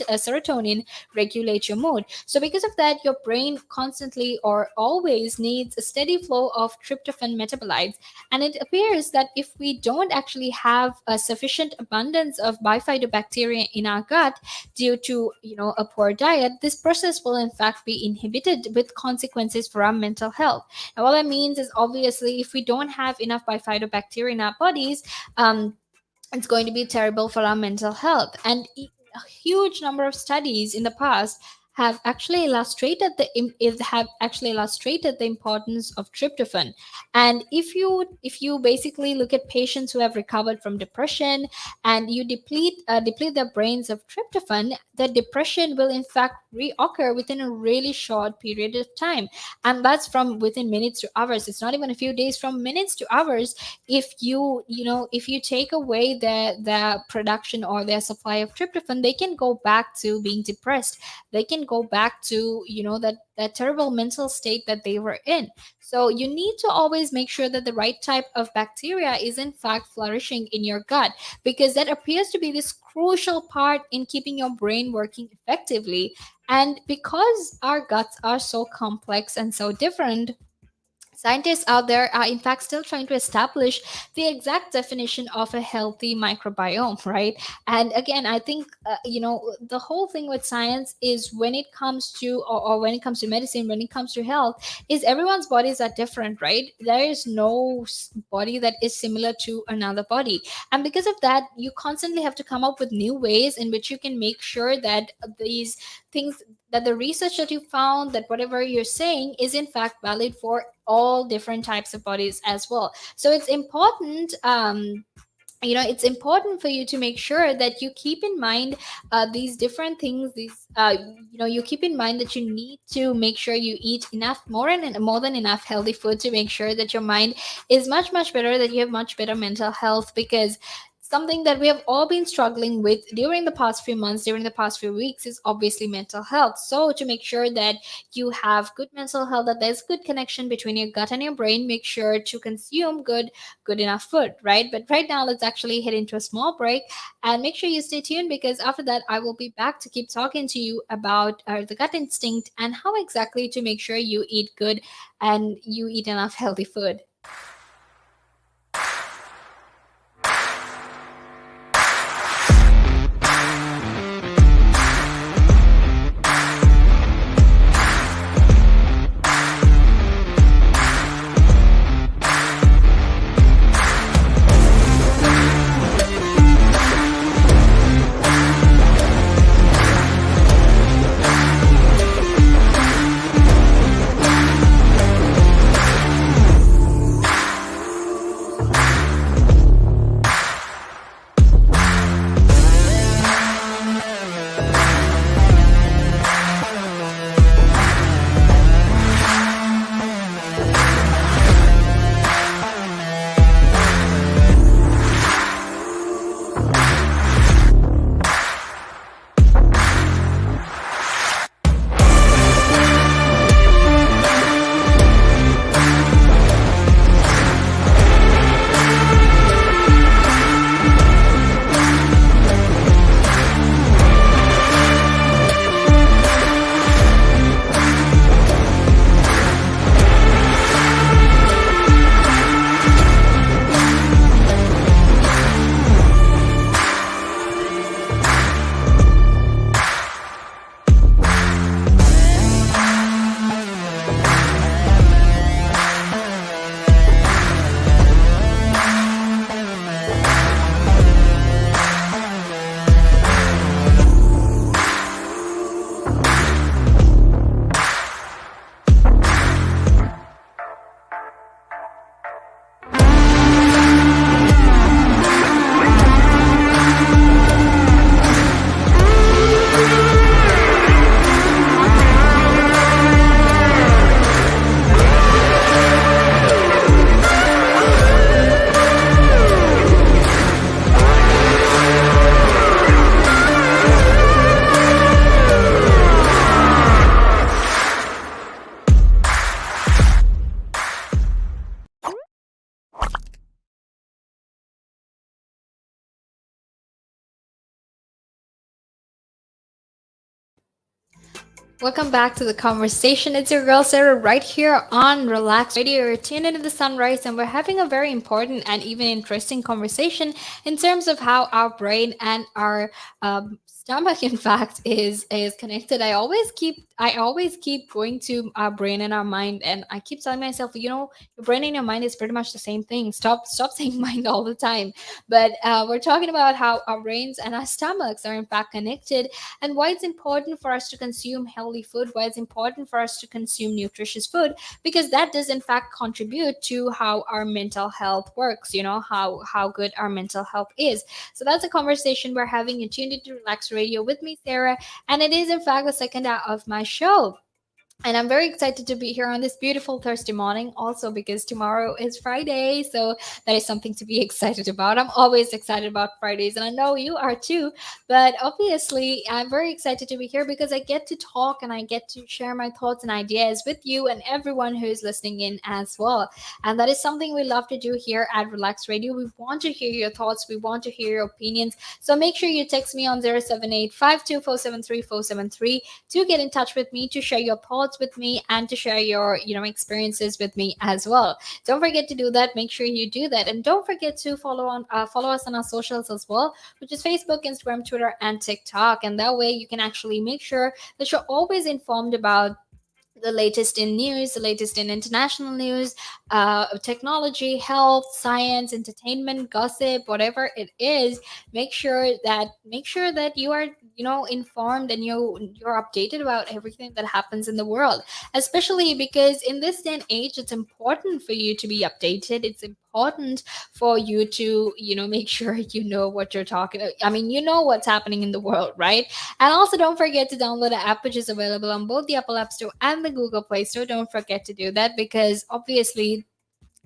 A: serotonin regulate your mood. So because of that, your brain constantly or always needs a steady flow of tryptophan metabolites. And it appears that if we don't actually have a sufficient abundance of bifidobacteria in our gut due to a poor diet, this process will in fact be inhibited, with consequences for our mental health. And what that means is, obviously, if we don't have enough bifidobacteria in our bodies, it's going to be terrible for our mental health. And a huge number of studies in the past have actually illustrated the importance of tryptophan. And if you basically look at patients who have recovered from depression and you deplete their brains of tryptophan, the depression will in fact reoccur within a really short period of time. And that's from within minutes to hours. It's not even a few days, from minutes to hours. If you take away their production or their supply of tryptophan, they can go back to being depressed. They can go back to that terrible mental state that they were in. So you need to always make sure that the right type of bacteria is in fact flourishing in your gut, because that appears to be this crucial part in keeping your brain working effectively. And because our guts are so complex and so different, scientists out there are in fact still trying to establish the exact definition of a healthy microbiome, right? And again, I think the whole thing with science is, when it comes to or when it comes to medicine, when it comes to health, is everyone's bodies are different, right? There is no body that is similar to another body. And because of that, you constantly have to come up with new ways in which you can make sure that these things, that the research that you found, that whatever you're saying is in fact valid for all different types of bodies as well. So it's important it's important for you to make sure that you keep in mind these different things. You keep in mind that you need to make sure you eat more than enough healthy food to make sure that your mind is much better, that you have much better mental health. Because something that we have all been struggling with during the past few months, during the past few weeks, is obviously mental health. So to make sure that you have good mental health, that there's good connection between your gut and your brain, make sure to consume good enough food, right? But right now, let's actually head into a small break, and make sure you stay tuned, because after that I will be back to keep talking to you about the gut instinct and how exactly to make sure you eat good and you eat enough healthy food. Welcome back to the conversation. It's your girl Sarah right here on Relax Radio. You're tuned into the sunrise, and we're having a very important and even interesting conversation in terms of how our brain and our stomach, in fact, is connected. I always keep going to our brain and our mind, and I keep telling myself, your brain and your mind is pretty much the same thing. Stop saying mind all the time. But we're talking about how our brains and our stomachs are in fact connected, and why it's important for us to consume healthy food, why it's important for us to consume nutritious food, because that does in fact contribute to how our mental health works, how good our mental health is. So that's a conversation we're having. You tuned into Relax Radio with me, Sarah, and it is in fact the second hour of my show. And I'm very excited to be here on this beautiful Thursday morning, also because tomorrow is Friday. So that is something to be excited about. I'm always excited about Fridays, and I know you are too. But obviously, I'm very excited to be here because I get to talk and I get to share my thoughts and ideas with you and everyone who is listening in as well. And that is something we love to do here at Relax Radio. We want to hear your thoughts, we want to hear your opinions. So make sure you text me on 078 to get in touch with me, to share your thoughts with me, and to share your experiences with me as well. Don't forget to do that. Make sure you do that, and don't forget to follow us on our socials as well, which is Facebook, Instagram, Twitter, and TikTok. And that way you can actually make sure that you're always informed about the latest in news, the latest in international news, technology, health, science, entertainment, gossip, whatever it is. Make sure that you are informed, and you're updated about everything that happens in the world. Especially because in this day and age, it's important for you to be updated. It's important for you to make sure you know what you're talking. I mean, you know what's happening in the world, right? And also, don't forget to download the app, which is available on both the Apple App Store and the Google Play Store. Don't forget to do that, because obviously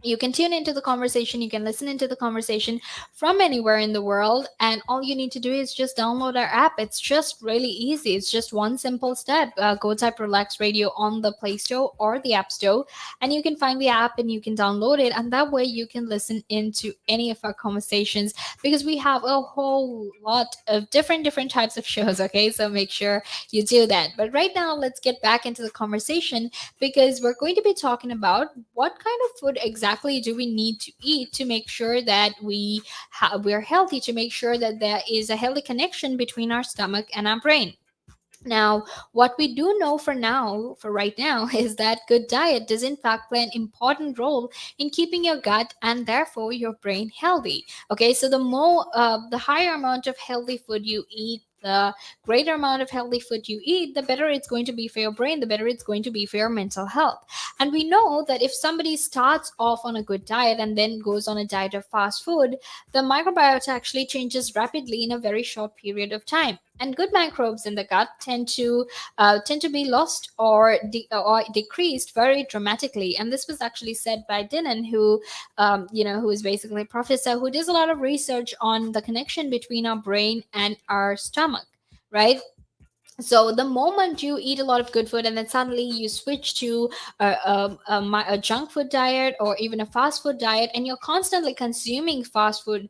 A: You can tune into the conversation, you can listen into the conversation from anywhere in the world, and all you need to do is just download our app. It's just really easy. It's just one simple step. Go type Relax Radio on the Play Store or the App Store, and you can find the app and you can download it, and that way you can listen into any of our conversations, because we have a whole lot of different types of shows. Okay, so make sure you do that. But right now, let's get back into the conversation, because we're going to be talking about what kind of food exactly do we need to eat to make sure that we're healthy, to make sure that there is a healthy connection between our stomach and our brain. Now, what we do know for now, for right now, is that good diet does in fact play an important role in keeping your gut and therefore your brain healthy. Okay, so the higher amount of healthy food you eat, the greater amount of healthy food you eat, the better it's going to be for your brain, the better it's going to be for your mental health. And we know that if somebody starts off on a good diet and then goes on a diet of fast food, the microbiota actually changes rapidly in a very short period of time. And good microbes in the gut tend to be lost or decreased very dramatically. And this was actually said by Dylan, who is basically a professor who does a lot of research on the connection between our brain and our stomach, right? So the moment you eat a lot of good food and then suddenly you switch to a junk food diet or even a fast food diet, and you're constantly consuming fast food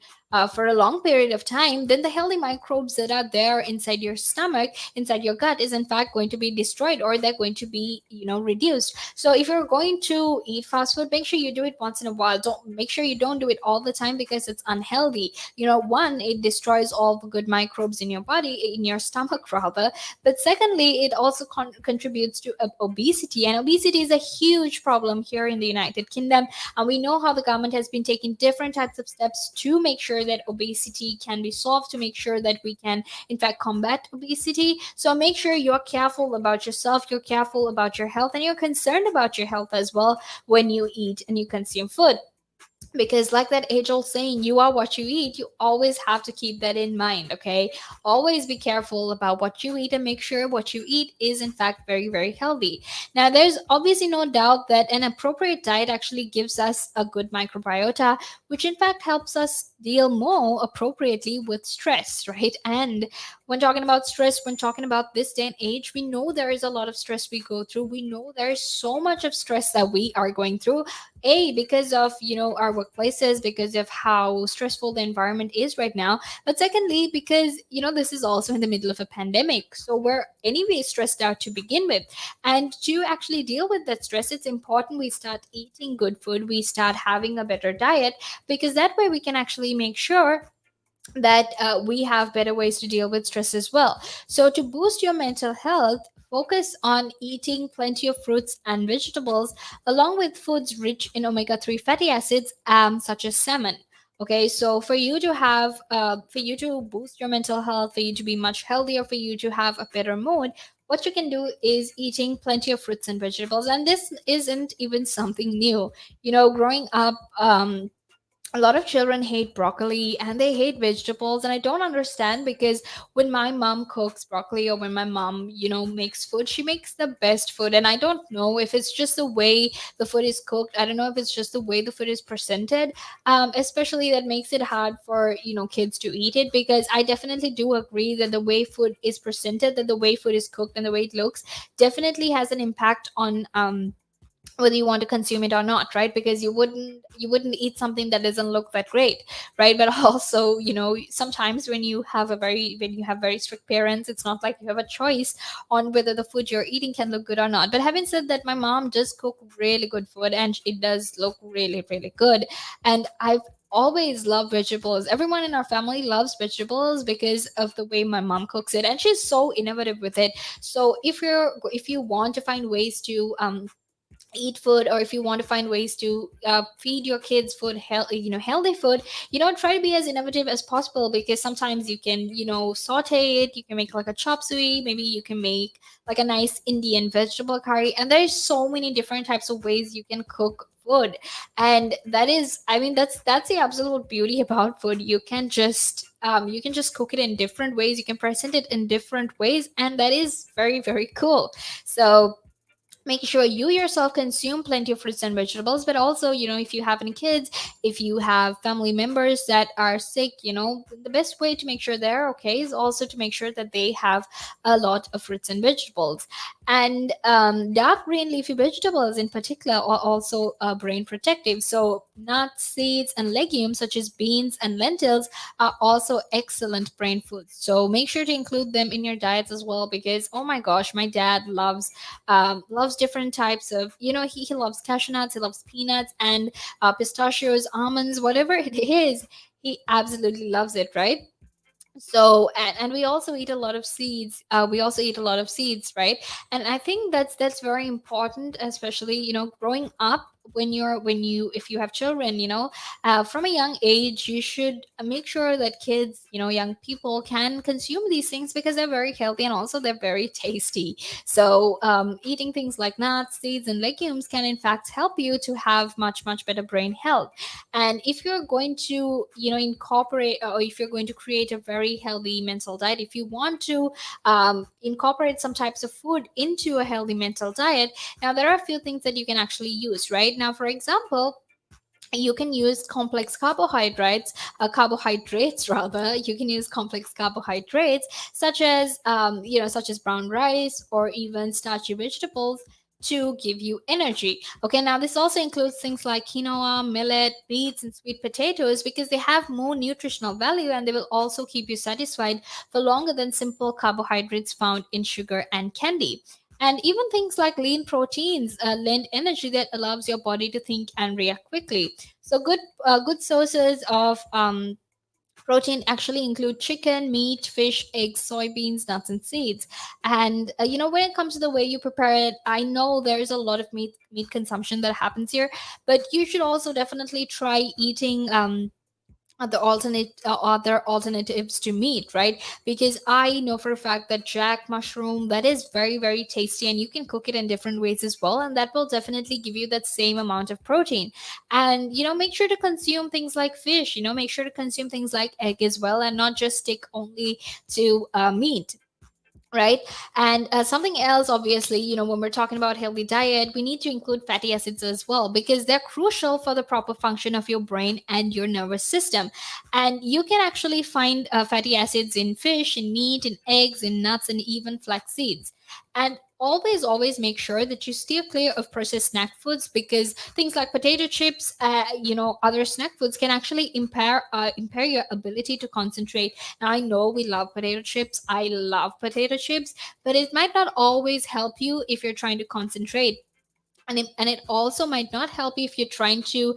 A: for a long period of time, then the healthy microbes that are there inside your stomach, inside your gut, is in fact going to be destroyed, or they're going to be, reduced. So if you're going to eat fast food, make sure you do it once in a while. Don't make sure you don't do it all the time, because it's unhealthy. One, it destroys all the good microbes in your body, in your stomach rather. But secondly, it also contributes to obesity, and obesity is a huge problem here in the United Kingdom. And we know how the government has been taking different types of steps to make sure that obesity can be solved, to make sure that we can, in fact, combat obesity. So make sure you're careful about yourself, you're careful about your health, and you're concerned about your health as well when you eat and you consume food. Because like that age old saying, you are what you eat, you always have to keep that in mind. Okay, always be careful about what you eat and make sure what you eat is in fact very, very healthy. Now, there's obviously no doubt that an appropriate diet actually gives us a good microbiota, which in fact helps us deal more appropriately with stress, right? And when talking about stress, when talking about this day and age, we know there is a lot of stress we go through. We know there is so much of stress that we are going through, because of our workplaces, because of how stressful the environment is right now. But secondly, because this is also in the middle of a pandemic, so we're anyway stressed out to begin with. And to actually deal with that stress, it's important we start eating good food, we start having a better diet, because that way we can actually make sure that we have better ways to deal with stress as well. So to boost your mental health, focus on eating plenty of fruits and vegetables, along with foods rich in omega-3 fatty acids, such as salmon. Okay, so for you to boost your mental health, for you to be much healthier, for you to have a better mood, what you can do is eating plenty of fruits and vegetables. And this isn't even something new. Growing up, a lot of children hate broccoli and they hate vegetables, and I don't understand, because when my mom cooks broccoli, or when my mom makes food, she makes the best food. And I don't know if it's just the way the food is cooked, I don't know if it's just the way the food is presented, especially that makes it hard for kids to eat it. Because I definitely do agree that the way food is presented, that the way food is cooked, and the way it looks definitely has an impact on whether you want to consume it or not, right? Because you wouldn't eat something that doesn't look that great, right? But also, sometimes when you have very strict parents, it's not like you have a choice on whether the food you're eating can look good or not. But having said that, my mom does cook really good food, and it does look really, really good. And I've always loved vegetables. Everyone in our family loves vegetables because of the way my mom cooks it, and she's so innovative with it. So if you want to find ways to eat food, or if you want to find ways to feed your kids food, healthy food, try to be as innovative as possible. Because sometimes you can saute it, you can make like a chop suey, maybe you can make like a nice Indian vegetable curry, and there's so many different types of ways you can cook food. And that is, I mean, that's the absolute beauty about food. You can just cook it in different ways, you can present it in different ways, and that is very, very cool. So make sure you yourself consume plenty of fruits and vegetables. But also, if you have any kids, if you have family members that are sick, the best way to make sure they're okay is also to make sure that they have a lot of fruits and vegetables. And dark green leafy vegetables in particular are also brain protective. So nuts, seeds, and legumes such as beans and lentils are also excellent brain foods. So make sure to include them in your diets as well, because oh my gosh, my dad loves different types of, he loves cashew nuts, he loves peanuts, and pistachios, almonds, whatever it is, he absolutely loves it, right? So, and we also eat a lot of seeds, right? And I think that's very important, especially growing up, when you if you have children, from a young age, you should make sure that kids, young people can consume these things, because they're very healthy and also they're very tasty. So eating things like nuts, seeds, and legumes can in fact help you to have much much better brain health. And if you're going to incorporate, or if you're going to create a very healthy mental diet, if you want to incorporate some types of food into a healthy mental diet, now there are a few things that you can actually use. Right now, for example, you can use complex carbohydrates rather. You can use complex carbohydrates, such as brown rice or even starchy vegetables, to give you energy. Okay, now this also includes things like quinoa, millet, beets, and sweet potatoes, because they have more nutritional value and they will also keep you satisfied for longer than simple carbohydrates found in sugar and candy. And even things like lean proteins lend energy that allows your body to think and react quickly. So good sources of protein actually include chicken, meat, fish, eggs, soybeans, nuts, and seeds. And when it comes to the way you prepare it, I know there's a lot of meat consumption that happens here, but you should also definitely try eating other alternatives to meat, right? Because I know for a fact that jack mushroom, that is very very tasty, and you can cook it in different ways as well, and that will definitely give you that same amount of protein. And make sure to consume things like fish, make sure to consume things like egg as well, and not just stick only to meat, right? And something else, obviously, when we're talking about healthy diet, we need to include fatty acids as well, because they're crucial for the proper function of your brain and your nervous system. And you can actually find fatty acids in fish, in meat, in eggs, in nuts, and even flax seeds. And always make sure that you steer clear of processed snack foods, because things like potato chips, other snack foods can actually impair your ability to concentrate. now, I know we love potato chips. I love potato chips, but it might not always help you if you're trying to concentrate. And it also might not help you if you're trying to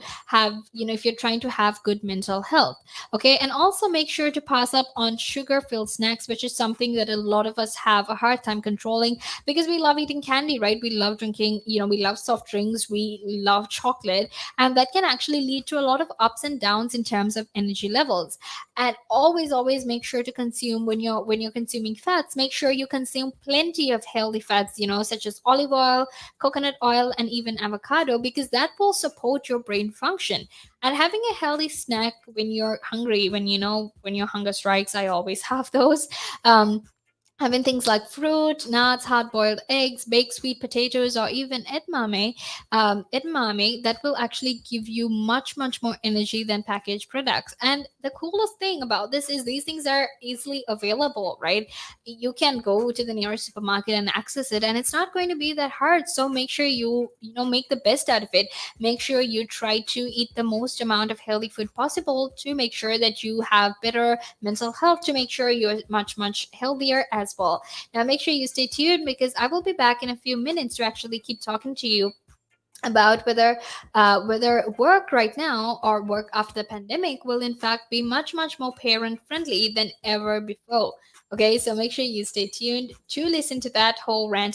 A: have good mental health. Okay, and also make sure to pass up on sugar filled snacks, which is something that a lot of us have a hard time controlling, because we love eating candy, right? We love drinking, we love soft drinks, we love chocolate, and that can actually lead to a lot of ups and downs in terms of energy levels. And always make sure to consume, when you're consuming fats, make sure you consume plenty of healthy fats, such as olive oil, coconut oil, and even avocado, because that will support your brain function. And having a healthy snack when you're hungry, when your hunger strikes, I always have those. Having things like fruit, nuts, hard-boiled eggs, baked sweet potatoes, or even edamame, that will actually give you much, much more energy than packaged products. And the coolest thing about this is these things are easily available, right? You can go to the nearest supermarket and access it, and it's not going to be that hard. So make sure you make the best out of it. Make sure you try to eat the most amount of healthy food possible to make sure that you have better mental health, to make sure you're much, much healthier as well. Now, make sure you stay tuned, because I will be back in a few minutes to actually keep talking to you about whether work right now or work after the pandemic will in fact be much much more parent friendly than ever before. Okay, so make sure you stay tuned to listen to that whole rant